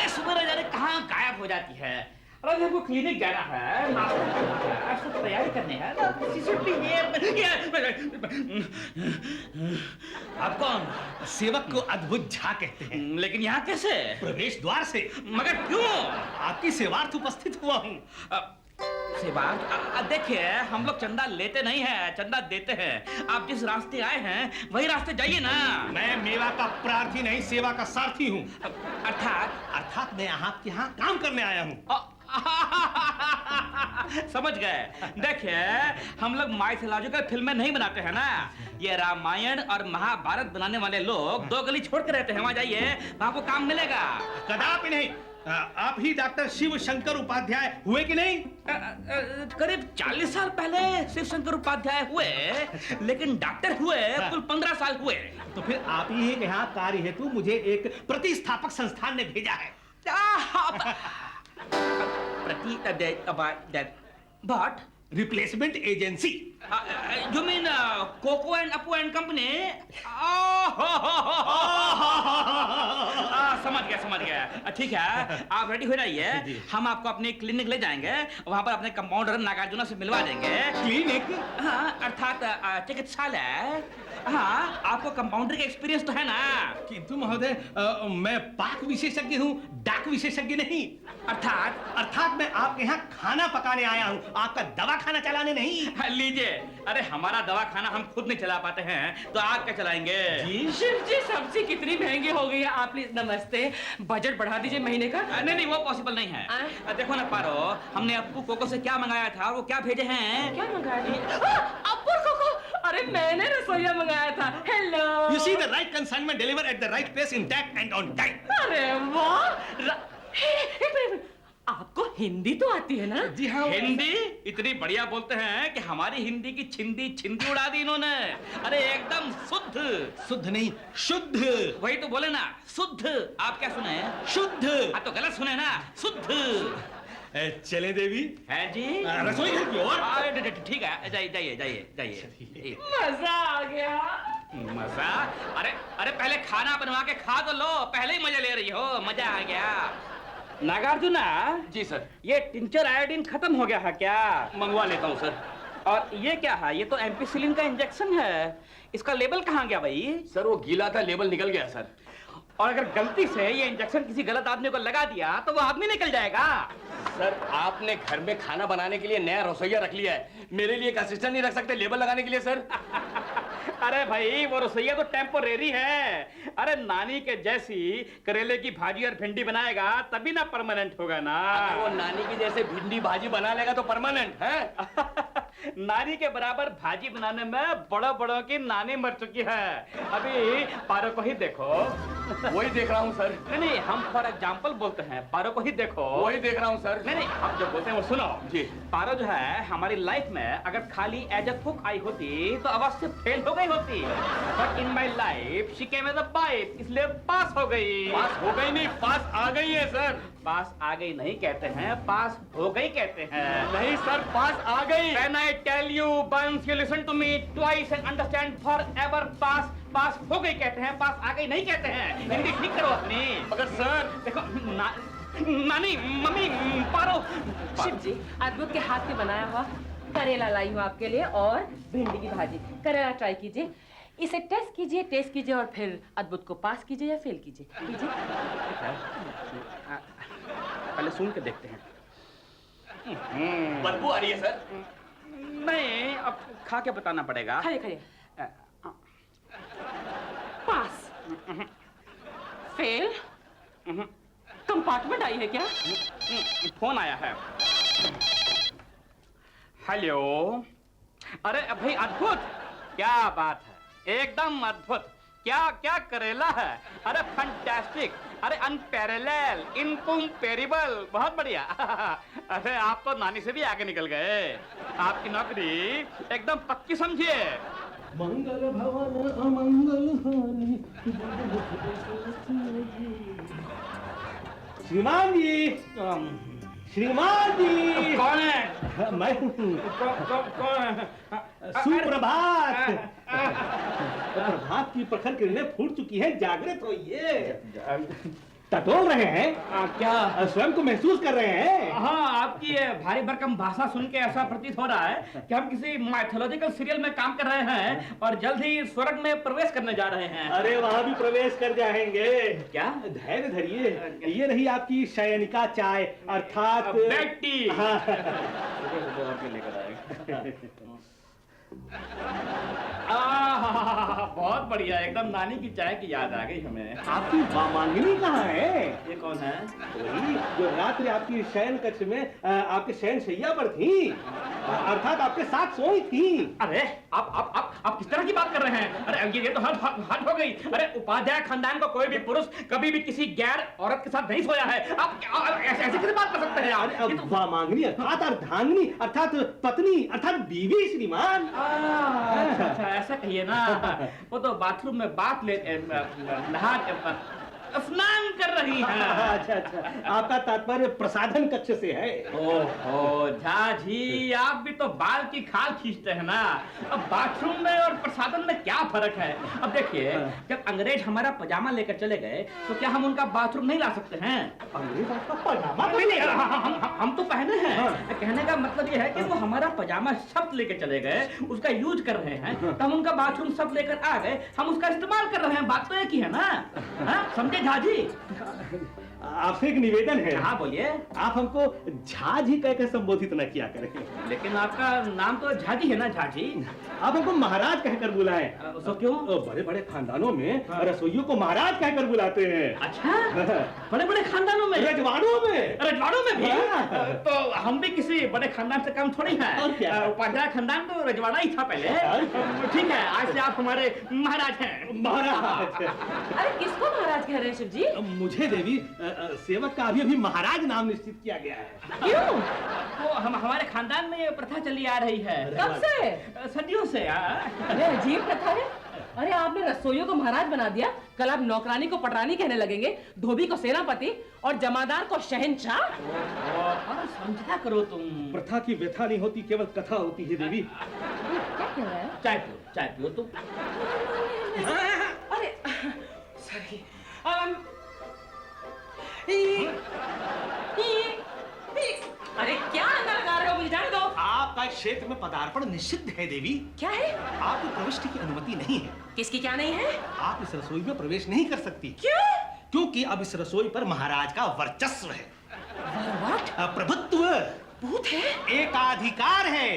सुबह जाने कहाँ गायब हो जाती है। अरे देखो क्लिनिक जाना है, नाश्ता तो तैयारी करनी है। आप कौन? सेवक को अद्भुत झा कहते हैं। लेकिन यहाँ कैसे? प्रवेश द्वार से। मगर क्यों? आपकी सेवार्थ उपस्थित हुआ हूँ। सेवार्थ? देखिए हम लोग चंदा लेते नहीं है, चंदा देते हैं। आप जिस रास्ते आए हैं वही रास्ते जाइए ना। मैं मेवा का प्रार्थी नहीं, सेवा का सारथी हूँ। अर्थात मैं आपके यहाँ काम करने आया हूँ। समझ गए। देखिए हम लोग माइथोलॉजिकल फिल्में नहीं बनाते हैं ना, ये रामायण और महाभारत बनाने वाले लोग 2 गली छोड़ के रहते हैं। वहां जाइए, वहां को काम मिलेगा। कदापि नहीं। आप ही डॉक्टर शिव शंकर उपाध्याय हुए कि नहीं? करीब 40 साल पहले शिव शंकर उपाध्याय हुए, लेकिन डॉक्टर हुए कुल 15 साल हुए। तो फिर आप ही के यहाँ कार्य हेतु मुझे एक प्रतिस्थापक संस्थान ने भेजा है। But replacement agency. you mean Coco and Appu and Company? समझ गया। ठीक है, आप रेडी हो जाइए। हम आपको अपनी क्लिनिक ले जाएंगे, वहाँ पर अपने कंपाउंडर नागार्जुना से मिलवा देंगे। क्लिनिक? हाँ, अर्थात चिकित्सालय। हाँ, आपको कंपाउंडर का एक्सपीरियंस तो है ना? किंतु महोदय, मैं पाक विशेषज्ञ हूँ, डाक विशेषज्ञ नहीं। अर्थात मैं आपके यहाँ खाना पकाने आया हूँ, आपका दवा खाना चलाने नहीं। लीजिए। अरे हमारा दवा खाना हम खुद नहीं चला पाते हैं, तो आप क्या चलाएंगे? शिव जी, सब्जी कितनी महंगी हो गई है। आप प्लीज, नमस्ते, बजट बढ़ा दीजिए महीने का। नहीं, वो पॉसिबल नहीं है। देखो ना पारो, हमने अप्पू कोको से क्या मंगाया था और वो क्या भेजे हैं? क्या मंगाया? अप्पू कोको? अरे मैंने रसोईया मंगाया था। Hello. You see the right consignment delivered at the right place, intact and on time. अरे वाह। आपको हिंदी तो आती है ना? जी हाँ। हिंदी इतनी बढ़िया बोलते हैं कि हमारी हिंदी की छिंदी उड़ा दी इन्होंने। अरे एकदम शुद्ध नहीं, शुद्ध। वही तो बोले ना, शुद्ध। आप क्या सुने? शुद्ध। आप तो गलत सुने ना, शुद्ध। चले देवी? है जी। रसोई घर की ओर। ठीक है, जाइए। मजा आ गया। मजा? अरे पहले खाना बनवा के खा तो लो, पहले ही मजा ले रही हो। मजा आ गया। नागार्जुना जी सर। ये टिंचर आयोडीन खत्म हो गया है क्या? मंगवा लेता हूँ सर। और ये क्या है? ये तो एम्पिसिलिन का इंजेक्शन है। इसका लेबल कहाँ गया भाई? सर वो गीला था, लेबल निकल गया सर। और अगर गलती से ये इंजेक्शन किसी गलत आदमी को लगा दिया तो वो आदमी निकल जाएगा। सर आपने घर में खाना बनाने के लिए नया रसोइया रख लिया है, मेरे लिए एक असिस्टेंट नहीं रख सकते लेबल लगाने के लिए सर? अरे भाई वो रसोइया तो टेम्पोरेरी है। अरे नानी के जैसी करेले की भाजी और भिंडी बनाएगा तभी ना परमानेंट होगा ना। अगर वो नानी की जैसे भिंडी भाजी बना लेगा तो परमानेंट है। नानी के बराबर भाजी बनाने में बड़ों की नानी मर चुकी है। अभी पारो को ही देखो। वही देख रहा हूँ सर। नहीं, हम फॉर एग्जाम्पल बोलते हैं, पारो को ही देखो। वही देख रहा हूँ सर। नहीं, हम जो बोलते हैं वो सुनो जी। पारो जो है हमारी लाइफ में अगर खाली एज अ कुक आई होती तो अवश्य फेल हो गई होती। But in my life she came as a wife, इसलिए पास हो गई। पास हो गई नहीं, पास आ गई है सर। पास आ गई नहीं कहते हैं, पास हो गई कहते हैं। नहीं सर, पास आ गई। When I tell you once, you listen to me twice and understand forever. पास हो गई कहते हैं, पास आ गई नहीं कहते हैं। हिंदी ठीक करो अपनी। मगर सर देखो नानी, मम्मी, पारो। शिव जी, अद्भुत के हाथ से बनाया हुआ करेला लाई हूँ आपके लिए और भिंडी की भाजी। करेला ट्राई कीजिए, इसे टेस्ट कीजिए और फिर अद्भुत को पास कीजिए या फेल कीजिए। पहले सुन के देखते हैं। बदबू आ रही है सर। नहीं, अब खा के बताना पड़ेगा। खाइए। पास, फेल, कंपार्टमेंट आई है क्या? फोन आया है। हेलो। अरे भाई अद्भुत, क्या बात है, एकदम अद्भुत। क्या करेला है। अरे फैंटास्टिक, अरे अनपैरेलल, इनकम्पेरेबल, बहुत बढ़िया। अरे आप तो नानी से भी आगे निकल गए। आपकी नौकरी एकदम पक्की समझिए। मंगल भवन अमंगल हानि। श्रीमान जी। कौन है? मैं कौन है? सुप्रभात। प्रभात की प्रखर किरणें फूट चुकी हैं, जागृत होइए। टटोल रहे हैं? क्या? स्वयं को महसूस कर रहे हैं? हाँ, आपकी ये भारी भरकम भाषा सुन के ऐसा प्रतीत हो रहा है कि हम किसी माइथोलॉजिकल सीरियल में काम कर रहे हैं और जल्द ही स्वर्ग में प्रवेश करने जा रहे हैं। अरे वहाँ भी प्रवेश कर जाएंगे। क्या? धैर्य धरिए, ये रही आपकी शयनिका चाय अर्थात बेड टी। हाँ। बहुत बढ़िया, एकदम नानी की चाय की याद आ गई हमें। आपकी वामांगिनी कहाँ है? ये कौन है? वही जो रात्रि आपकी शयन कक्ष में आपके शयन शैया पर थी, अर्थात आपके साथ सोई थी। अरे आप किस तरह की बात कर रहे हैं? अरे ये तो हद हो गई। अरे उपाध्याय खानदान का कोई भी पुरुष कभी भी किसी गैर औरत के साथ नहीं सोया है। आप ऐसे कैसे बात कर सकते हैं आप? वामांगिनी अर्थात अर्धांगिनी अर्थात पत्नी अर्थात बीवी श्रीमान। अच्छा, ऐसा कहिए ना। वो तो बाथरूम में बात ले नहा स्नान कर रही है। अच्छा, आपका तात्पर्य प्रसाधन कक्ष से है। ओहो झा जी, आप भी तो बाल की खाल खींचते हैं ना। अब बाथरूम में और प्रसाधन में क्या फर्क है? अब देखिए, जब अंग्रेज हमारा पजामा लेकर चले गए तो क्या हम उनका बाथरूम नहीं ला सकते हैं? अंग्रेज आपका पजामा? हम तो पहने हैं। कहने का मतलब ये है कि वो हमारा पजामा शब्द लेकर चले गए, उसका यूज कर रहे हैं, तो हम उनका बाथरूम शब्द लेकर आ गए, हम उसका इस्तेमाल कर रहे हैं। बात तो एक ही है ना, समझे झा जी? आपसे एक निवेदन है। हाँ बोलिए। आप हमको झा जी कहकर संबोधित न किया करें। लेकिन आपका नाम तो झा जी है ना झा जी? आप हमको महाराज कहकर बुलाएं। तो क्यों? बड़े बड़े खानदानों में रसोइयों को महाराज कहकर बुलाते हैं। अच्छा, बड़े बड़े खानदानों में? रजवाड़ों में भी? तो हम भी किसी बड़े खानदान से कम थोड़ी हैं। उपाध्याय खानदान तो रजवाड़ा ही था पहले। ठीक है, आज से आप हमारे महाराज हैं। महाराज? अरे किसको महाराज कह रहे हैं शिव जी? मुझे देवी सेवक का अभी महाराज नाम निश्चित किया गया है। क्यों? वो हमारे खानदान में ये प्रथा चली आ रही है। कब से? सदियों से। अरे अजीब प्रथा है। अरे आपने रसोइयों को महाराज बना दिया, कल आप नौकरानी को पटरानी कहने लगेंगे, धोबी को सेनापति और जमादार को शहंशाह। समझा करो तुम। प्रथा की व्यथा नहीं होती, केवल कथा होती है देवी। क्या कह रहा है? चाय पियो तुम। अरे सॉरी। अरे क्या अंदर लगा रहे हो? मुझे जाने दो। आपका क्षेत्र में पदार्पण निषिद्ध है देवी। क्या है? आपकी प्रविष्टि की अनुमति नहीं है। किसकी क्या नहीं है? आप इस रसोई में प्रवेश नहीं कर सकती। क्यों? क्योंकि अब इस रसोई पर महाराज का वर्चस्व है। व्हाट? प्रभुत्व, भूत है, एकाधिकार है।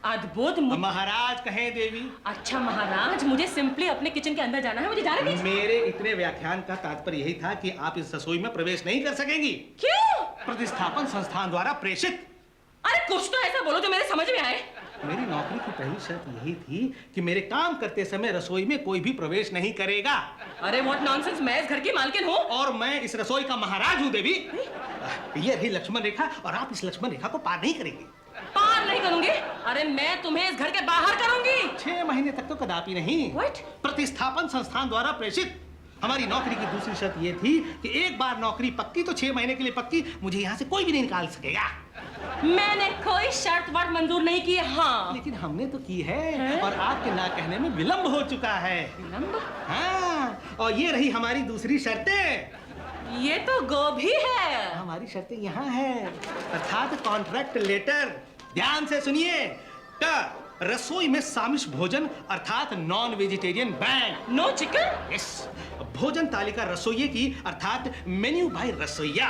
अद्भुत। महाराज कहें देवी। अच्छा महाराज, मुझे सिंपली अपने किचन के अंदर जाना है, मुझे जाने दीजिए। मेरे इतने व्याख्यान का तात्पर्य यही था कि आप इस रसोई में प्रवेश नहीं कर सकेंगी। क्यों? प्रतिस्थापन संस्थान द्वारा प्रेषित। अरे कुछ तो ऐसा बोलो जो मेरे समझ में आए। मेरी नौकरी की पहली शर्त यही थी कि मेरे काम करते समय रसोई में कोई भी प्रवेश नहीं करेगा। अरे व्हाट नॉनसेंस, मैं इस घर की मालकिन हूँ और मैं इस रसोई का महाराज हूँ देवी। ये रही लक्ष्मण रेखा और आप इस लक्ष्मण रेखा को पार नहीं करेंगे। पार नहीं करूंगी? अरे मैं तुम्हें इस घर के बाहर करूंगी। 6 महीने तक तो कदापि नहीं। What? प्रतिस्थापन संस्थान द्वारा प्रेषित। हमारी नौकरी की दूसरी शर्त ये थी कि एक बार नौकरी पक्की तो 6 महीने के लिए पक्की, मुझे यहाँ से कोई भी नहीं निकाल सकेगा। मैंने कोई शर्त वर्त मंजूर नहीं की। हाँ, लेकिन हमने तो की है और आपके ना कहने में विलंब हो चुका है। विलंब? हाँ, और ये रही हमारी दूसरी शर्तें। ये तो गोभी है। हमारी शर्तें यहाँ हैं, अर्थात कॉन्ट्रैक्ट लेटर। ध्यान से सुनिए। रसोई में सामिश भोजन अर्थात non vegetarian ban. No chicken? Yes. भोजन तालिका रसोइये की अर्थात मेन्यू बाय रसोइया।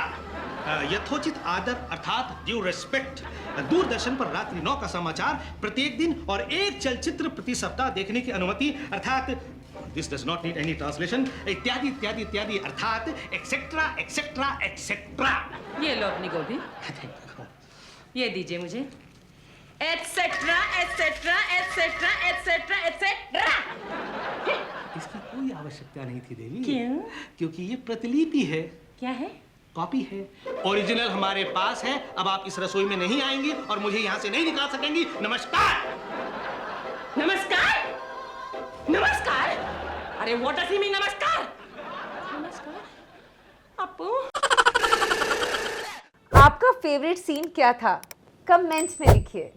यथोचित आदर अर्थात ड्यू रिस्पेक्ट। दूरदर्शन पर रात्रि 9 का समाचार प्रत्येक दिन और एक चलचित्र प्रति सप्ताह देखने की अनुमति अर्थात this does not need any translation, इत्यादि इत्यादि इत्यादि अर्थात एक्सेट्रा एक्सेट्रा एक्सेट्रा। ये लो अपनी गोभी, ये दीजिए मुझे। Etcetera etcetera etcetera etcetera etcetera. इसकी कोई आवश्यकता नहीं थी देवी। क्यों? क्योंकि ये प्रतिलिपि है। क्या है? कॉपी है। ओरिजिनल हमारे पास है। अब आप इस रसोई में नहीं आएंगी और मुझे यहाँ से नहीं निकाल सकेंगी। नमस्कार। नमस्कार? नमस्कार? अरे व्हाट डज ही मीन नमस्कार? नमस्कार अपू। आपका फेवरेट सीन क्या था? कमेंट में लिखिए।